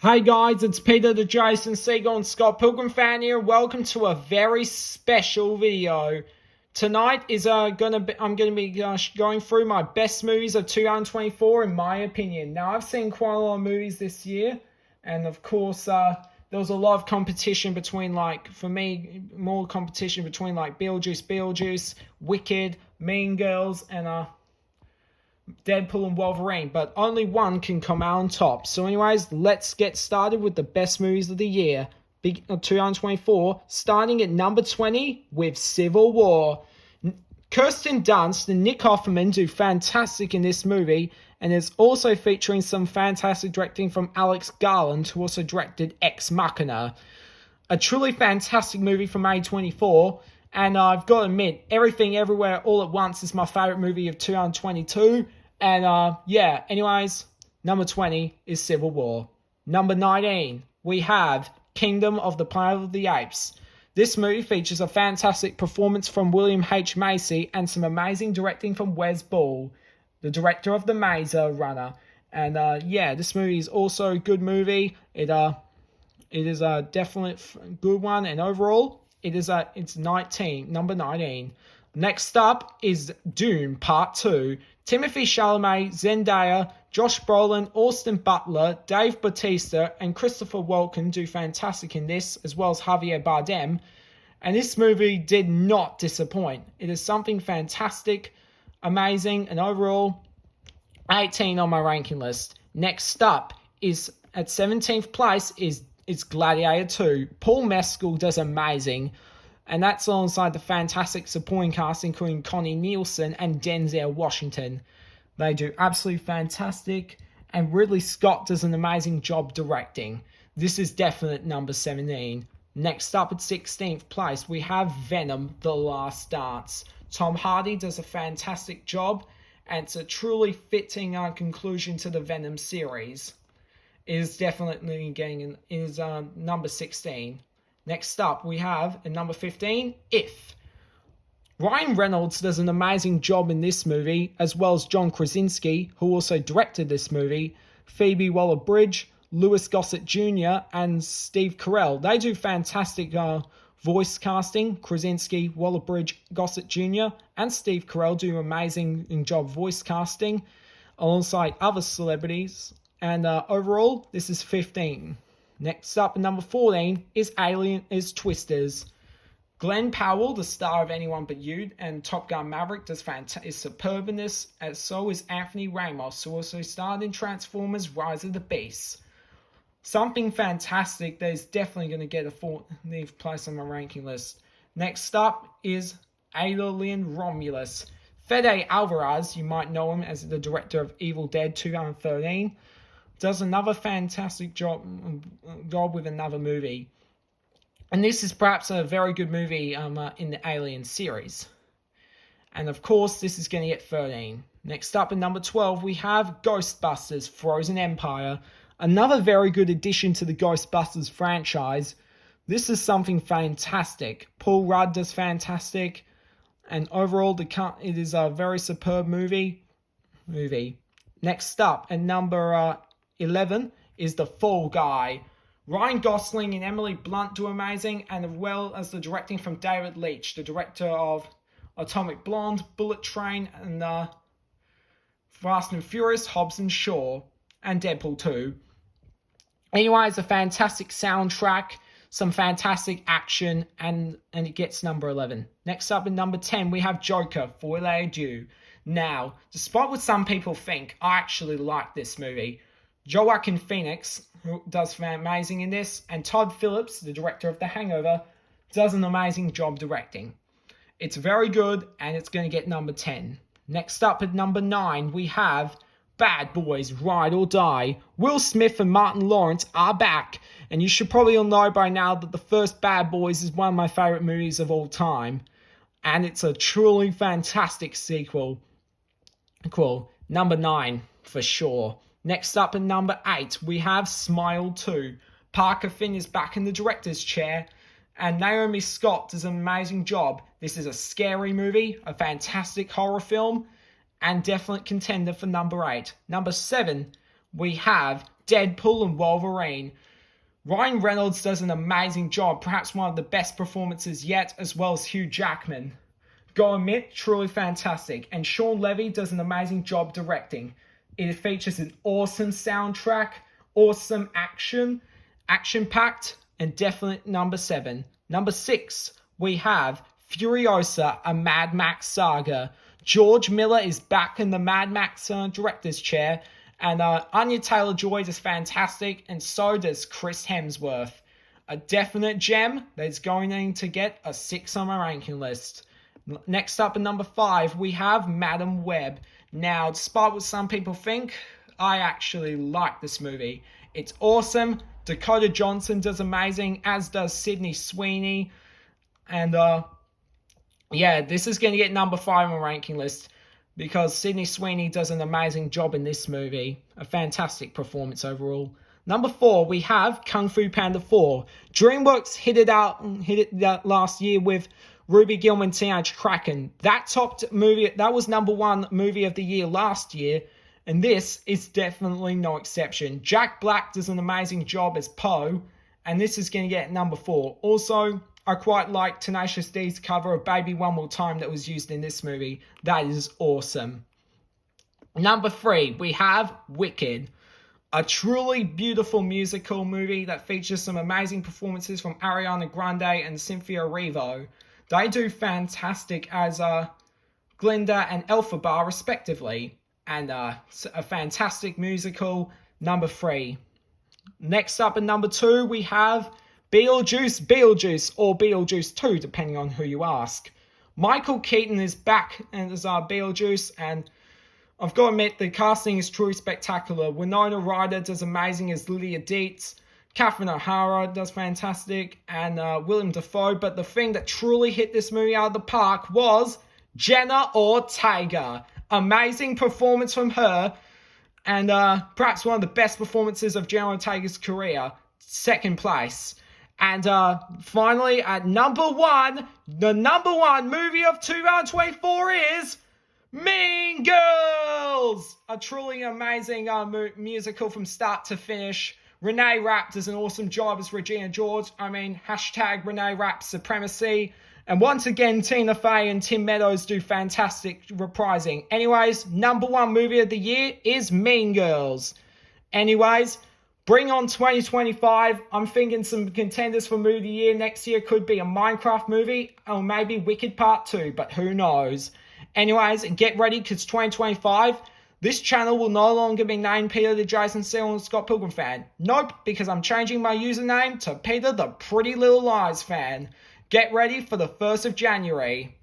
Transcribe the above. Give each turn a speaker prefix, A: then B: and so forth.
A: Hey guys, it's Peter the Jason Segel and Scott Pilgrim fan here. Welcome to a very special video. Tonight is I'm gonna be going through my best movies of 2024 in my opinion. Now I've seen quite a lot of movies this year, and of course there was a lot of competition between, for me, more competition between Beetlejuice Beetlejuice, Wicked, Mean Girls, and Deadpool and Wolverine, but only one can come out on top. So anyways, let's get started with the best movies of the year, 2024, starting at number 20 with Civil War. Kirsten Dunst and Nick Offerman do fantastic in this movie, and it's also featuring some fantastic directing from Alex Garland, who also directed Ex Machina. A truly fantastic movie from A24, and I've got to admit, Everything Everywhere All at Once is my favourite movie of 2022. And anyways, number 20 is Civil War. Number 19, we have Kingdom of the Planet of the Apes. This movie features a fantastic performance from William H. Macy and some amazing directing from Wes Ball, the director of The Maze Runner. And this movie is also a good movie. It is a definite good one, and overall, it's number 19. Next up is Dune Part 2. Timothée Chalamet, Zendaya, Josh Brolin, Austin Butler, Dave Bautista, and Christopher Walken do fantastic in this, as well as Javier Bardem. And this movie did not disappoint. It is something fantastic, amazing, and overall, 18 on my ranking list. Next up is, at 17th place, is Gladiator 2. Paul Mescal does amazing. And that's alongside the fantastic supporting cast, including Connie Nielsen and Denzel Washington. They do absolutely fantastic, and Ridley Scott does an amazing job directing. This is definite number 17. Next up at 16th place, we have Venom: The Last Dance. Tom Hardy does a fantastic job, and it's a truly fitting conclusion to the Venom series. It is definitely getting number 16. Next up, we have, at number 15, If. Ryan Reynolds does an amazing job in this movie, as well as John Krasinski, who also directed this movie, Phoebe Waller-Bridge, Louis Gossett Jr., and Steve Carell. They do fantastic voice casting. Krasinski, Waller-Bridge, Gossett Jr., and Steve Carell do an amazing job voice casting, alongside other celebrities. And overall, this is 15. Next up, at number 14, is Twisters. Glenn Powell, the star of Anyone But You and Top Gun Maverick, is superb in this, as so is Anthony Ramos, who also starred in Transformers: Rise of the Beasts. Something fantastic that is definitely going to get a 14th place on my ranking list. Next up is Alien Romulus. Fede Alvarez, you might know him as the director of Evil Dead 2013, does another fantastic job with another movie. And this is perhaps a very good movie in the Alien series. And of course, this is going to get 13. Next up at number 12, we have Ghostbusters: Frozen Empire. Another very good addition to the Ghostbusters franchise. This is something fantastic. Paul Rudd does fantastic. And overall, it is a very superb movie. Next up at number 11 is The Fall Guy. Ryan Gosling and Emily Blunt do amazing, and as well as the directing from David Leitch, the director of Atomic Blonde, Bullet Train, and Fast and Furious, Hobbs and Shaw, and Deadpool 2. Anyways, a fantastic soundtrack, some fantastic action, and it gets number 11. Next up at number 10, we have Joker: Folie Deux. Now, despite what some people think, I actually like this movie. Joaquin Phoenix, who does amazing in this, and Todd Phillips, the director of The Hangover, does an amazing job directing. It's very good, and it's going to get number 10. Next up at number 9, we have Bad Boys: Ride or Die. Will Smith and Martin Lawrence are back, and you should probably all know by now that the first Bad Boys is one of my favorite movies of all time, and it's a truly fantastic sequel. Cool. Number 9, for sure. Next up at number 8, we have Smile 2. Parker Finn is back in the director's chair, and Naomi Scott does an amazing job. This is a scary movie, a fantastic horror film, and definite contender for number 8. Number 7, we have Deadpool and Wolverine. Ryan Reynolds does an amazing job, perhaps one of the best performances yet, as well as Hugh Jackman. Go admit, truly fantastic. And Sean Levy does an amazing job directing. It features an awesome soundtrack, awesome action-packed, and definite number 7. Number 6, we have Furiosa, a Mad Max Saga. George Miller is back in the Mad Max director's chair, and Anya Taylor-Joy is fantastic, and so does Chris Hemsworth. A definite gem that's going to get a 6 on my ranking list. Next up at number 5, we have Madam Web. Now, despite what some people think, I actually like this movie. It's awesome. Dakota Johnson does amazing, as does Sydney Sweeney. And, yeah, this is going to get number 5 on my ranking list, because Sydney Sweeney does an amazing job in this movie. A fantastic performance overall. Number 4, we have Kung Fu Panda 4. DreamWorks hit it out last year with Ruby Gillman Teenage Kraken. That topped movie. That was number 1 movie of the year last year, and this is definitely no exception. Jack Black does an amazing job as Poe, and this is going to get number 4. Also, I quite like Tenacious D's cover of Baby One More Time that was used in this movie. That is awesome. Number 3, we have Wicked. A truly beautiful musical movie that features some amazing performances from Ariana Grande and Cynthia Erivo. They do fantastic as Glinda and Elphaba, respectively. And a fantastic musical, number 3. Next up at number 2, we have Beetlejuice Beetlejuice, or Beetlejuice 2, depending on who you ask. Michael Keaton is back as Beetlejuice, and I've got to admit, the casting is truly spectacular. Winona Ryder does amazing as Lydia Dietz. Catherine O'Hara does fantastic, and Willem Dafoe. But the thing that truly hit this movie out of the park was Jenna Ortega. Amazing performance from her, and perhaps one of the best performances of Jenna Ortega's career. Second place. And finally, at number 1, the number 1 movie of 2024 is Mean Girls! A truly amazing musical from start to finish. Renee Rapp does an awesome job as Regina George. I mean, hashtag Renee Rapp supremacy. And once again, Tina Fey and Tim Meadows do fantastic reprising. Anyways, number 1 movie of the year is Mean Girls. Anyways, bring on 2025. I'm thinking some contenders for movie of the year next year could be a Minecraft movie or maybe Wicked Part 2, but who knows. Anyways, get ready because 2025, this channel will no longer be named Peter the Jason Segel and Scott Pilgrim fan. Nope, because I'm changing my username to Peter the Pretty Little Lies fan. Get ready for the 1st of January.